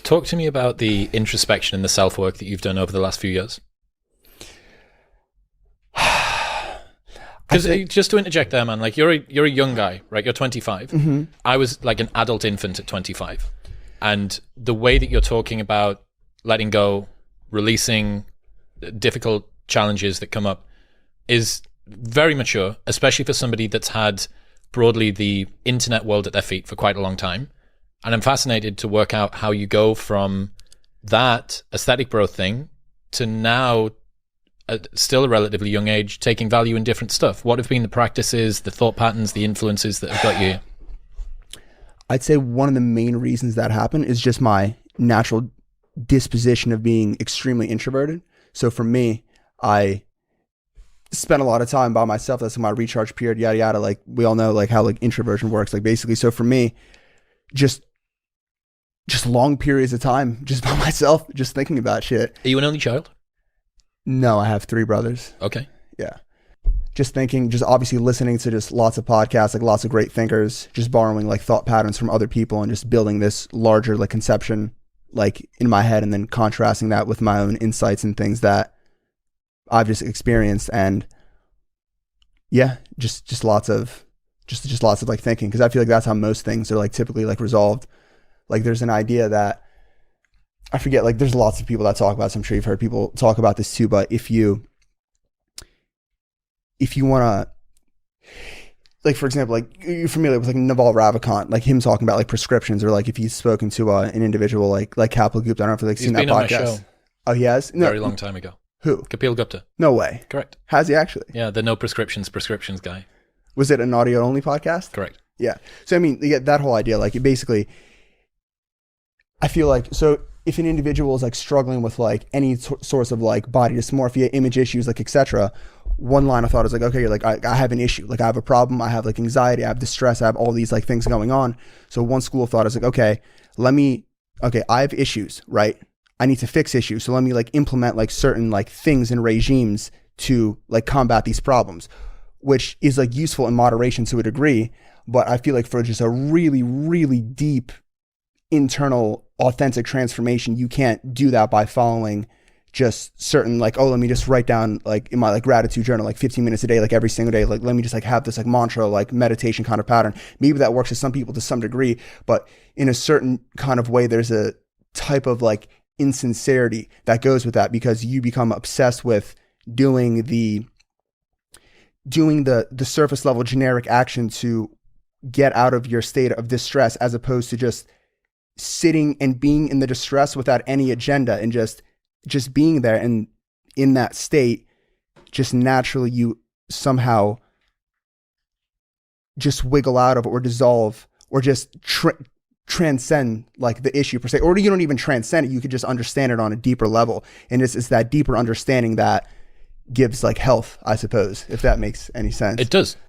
Talk to me about the introspection and the self-work that you've done over the last few years. Because just to interject there, man, like you're a young guy, right? You're 25. Mm-hmm. I was like an adult infant at 25. And the way that you're talking about letting go, releasing difficult challenges that come up is very mature, especially for somebody that's had broadly the internet world at their feet for quite a long time. And I'm fascinated to work out how you go from that aesthetic growth thing to now, at still a relatively young age, taking value in different stuff. What have been the practices, the thought patterns, the influences that have got you here? I'd say one of the main reasons that happened is just my natural disposition of being extremely introverted. So for me, I spent a lot of time by myself. That's my recharge period, yada, yada. Like we all know like how like introversion works, like basically. So for me, just long periods of time, just by myself, just thinking about shit. Are you an only child? No, I have 3 brothers. Okay. Yeah. Just thinking, just obviously listening to just lots of podcasts, like lots of great thinkers, just borrowing like thought patterns from other people and just building this larger like conception like in my head and then contrasting that with my own insights and things that I've just experienced. And yeah, just lots of like thinking, because I feel like that's how most things are like typically like resolved. Like there's an idea that I forget, like there's lots of people that talk about this. I'm sure you've heard people talk about this too, but if you want to, like for example, like you're familiar with like Naval Ravikant, like him talking about like prescriptions, or like if he's spoken to an individual like Kapil Gupta. I don't know if you've like seen that podcast. He's been on my show. Oh, he has? No. Very long time ago. Who? Kapil Gupta. No way. Correct. Has he actually? Yeah, the no prescriptions guy. Was it an audio only podcast? Correct. Yeah. So I mean, yeah, that whole idea, like it basically, I feel like, so if an individual is like struggling with like any source of like body dysmorphia, image issues, like etc., one line of thought is like, okay, you're like, I have an issue, like I have a problem, I have like anxiety, I have distress, I have all these like things going on. So one school of thought is like, okay, I have issues, right? I need to fix issues. So let me like implement like certain like things and regimes to like combat these problems, which is like useful in moderation to a degree. But I feel like for just a really, really deep internal authentic transformation, you can't do that by following just certain like, oh, let me just write down like in my like gratitude journal like 15 minutes a day, like every single day, like let me just like have this like mantra, like meditation kind of pattern. Maybe that works for some people to some degree, but in a certain kind of way there's a type of like insincerity that goes with that, because you become obsessed with doing the surface level generic action to get out of your state of distress, as opposed to just sitting and being in the distress without any agenda and just being there. And in that state, just naturally you somehow just wiggle out of it or dissolve or just transcend like the issue per se, or you don't even transcend it. You could just understand it on a deeper level. And it's that deeper understanding that gives like health, I suppose, if that makes any sense. It does.